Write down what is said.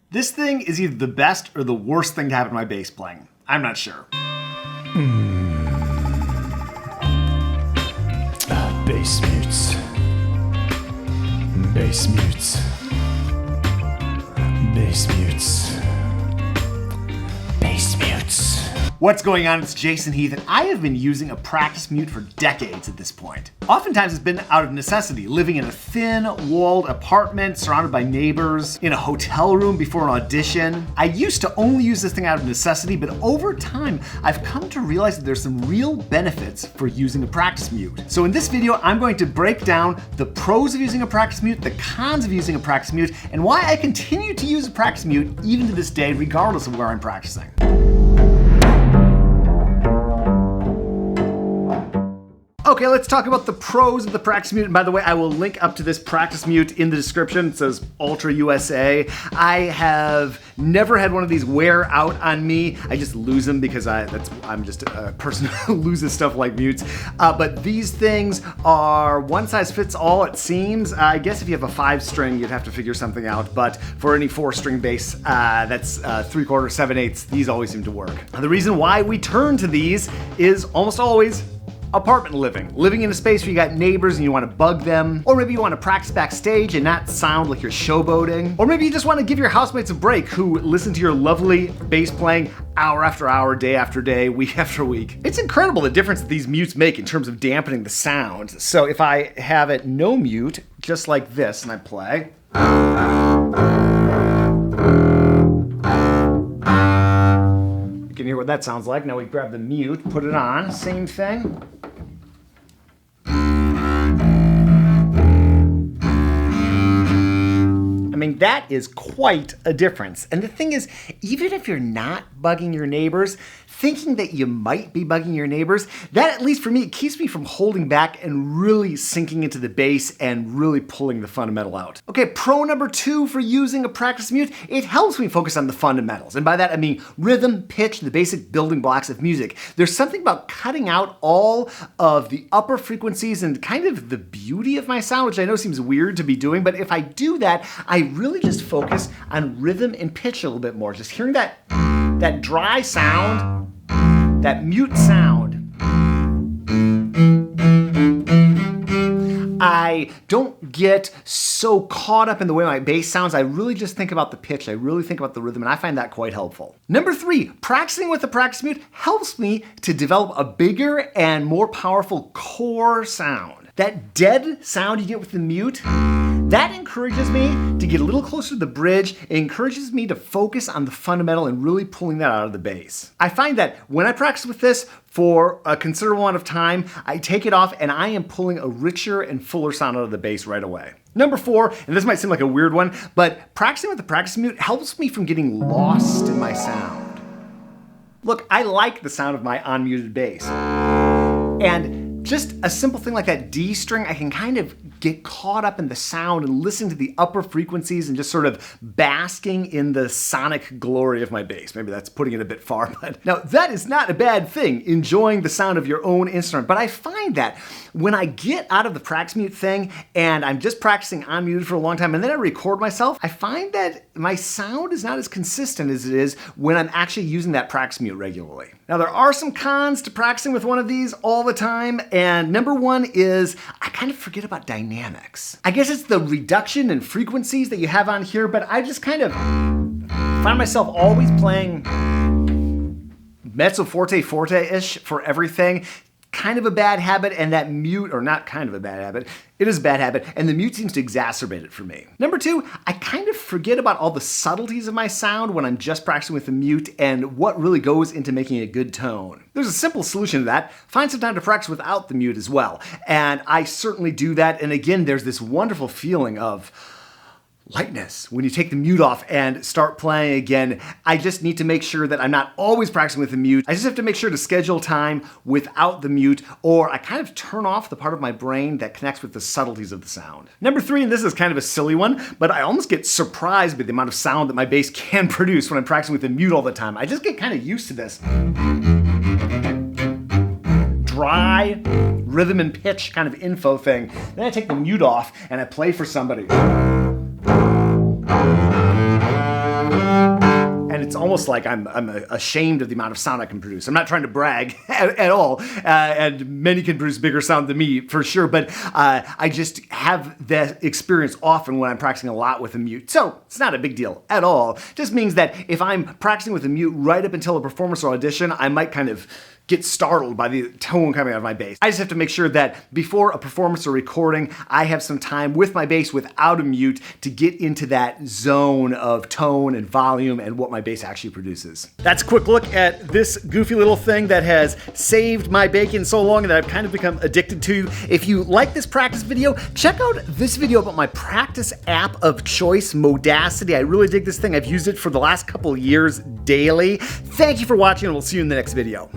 This thing is either the best or the worst thing to happen to my bass playing. I'm not sure. Bass mutes. Bass mutes. Bass mutes. Bass mutes. What's going on? It's Jason Heath, and I have been using a practice mute for decades at this point. Oftentimes it's been out of necessity, living in a thin-walled apartment surrounded by neighbors, in a hotel room before an audition. I used to only use this thing out of necessity, but over time I've come to realize that there's some real benefits for using a practice mute. So in this video, I'm going to break down the pros of using a practice mute, the cons of using a practice mute, and why I continue to use a practice mute even to this day, regardless of where I'm practicing. Okay, let's talk about the pros of the practice mute. And by the way, I will link up to this practice mute in the description. It says Ultra USA. I have never had one of these wear out on me. I just lose them because I'm just a person who loses stuff like mutes. But these things are one size fits all, it seems. I guess if you have a 5-string, you'd have to figure something out. But for any 4-string bass, that's 3/4, 7/8, these always seem to work. Now, the reason why we turn to these is almost always apartment living in a space where you got neighbors and you want to bug them, or maybe you want to practice backstage and not sound like you're showboating, or maybe you just want to give your housemates a break who listen to your lovely bass playing hour after hour, day after day, week after week. It's incredible the difference that these mutes make in terms of dampening the sound. So if I have it no mute, just like this, and I play, you can hear what that sounds like. Now we grab the mute, put it on, same thing. I mean, that is quite a difference. And the thing is, even if you're not bugging your neighbors, thinking that you might be bugging your neighbors, that, at least for me, it keeps me from holding back and really sinking into the bass and really pulling the fundamental out. Okay, pro number 2 for using a practice mute, it helps me focus on the fundamentals. And by that, I mean rhythm, pitch, the basic building blocks of music. There's something about cutting out all of the upper frequencies and kind of the beauty of my sound, which I know seems weird to be doing, but if I do that, I really just focus on rhythm and pitch a little bit more. Just hearing that dry sound, that mute sound. I don't get so caught up in the way my bass sounds. I really just think about the pitch. I really think about the rhythm, and I find that quite helpful. Number 3, practicing with the practice mute helps me to develop a bigger and more powerful core sound. That dead sound you get with the mute, that encourages me to get a little closer to the bridge. It encourages me to focus on the fundamental and really pulling that out of the bass. I find that when I practice with this for a considerable amount of time, I take it off and I am pulling a richer and fuller sound out of the bass right away. Number 4, and this might seem like a weird one, but practicing with the practice mute helps me from getting lost in my sound. Look, I like the sound of my unmuted bass. And just a simple thing like that D string, I can kind of get caught up in the sound and listen to the upper frequencies and just sort of basking in the sonic glory of my bass. Maybe that's putting it a bit far, but now that is not a bad thing, enjoying the sound of your own instrument. But I find that when I get out of the practice mute thing and I'm just practicing unmuted for a long time and then I record myself, I find that my sound is not as consistent as it is when I'm actually using that practice mute regularly. Now there are some cons to practicing with one of these all the time, and number 1 is I kind of forget about dynamics. I guess it's the reduction in frequencies that you have on here, but I just kind of find myself always playing mezzo forte forte-ish for everything. Kind of a bad habit, and that mute, or not kind of a bad habit, it is a bad habit, and the mute seems to exacerbate it for me. Number 2, I kind of forget about all the subtleties of my sound when I'm just practicing with the mute and what really goes into making a good tone. There's a simple solution to that. Find some time to practice without the mute as well. And I certainly do that, and again, there's this wonderful feeling of lightness when you take the mute off and start playing again. I just need to make sure that I'm not always practicing with the mute. I just have to make sure to schedule time without the mute, or I kind of turn off the part of my brain that connects with the subtleties of the sound. Number 3, and this is kind of a silly one, but I almost get surprised by the amount of sound that my bass can produce when I'm practicing with the mute all the time. I just get kind of used to this dry rhythm and pitch kind of info thing. Then I take the mute off and I play for somebody. almost like I'm ashamed of the amount of sound I can produce. I'm not trying to brag at all, and many can produce bigger sound than me for sure, but I just have that experience often when I'm practicing a lot with a mute. So it's not a big deal at all. It just means that if I'm practicing with a mute right up until a performance or audition, I might kind of get startled by the tone coming out of my bass. I just have to make sure that before a performance or recording, I have some time with my bass without a mute to get into that zone of tone and volume and what my bass actually produces. That's a quick look at this goofy little thing that has saved my bacon so long and that I've kind of become addicted to. If you like this practice video, check out this video about my practice app of choice, Modacity. I really dig this thing. I've used it for the last couple of years daily. Thank you for watching, and we'll see you in the next video.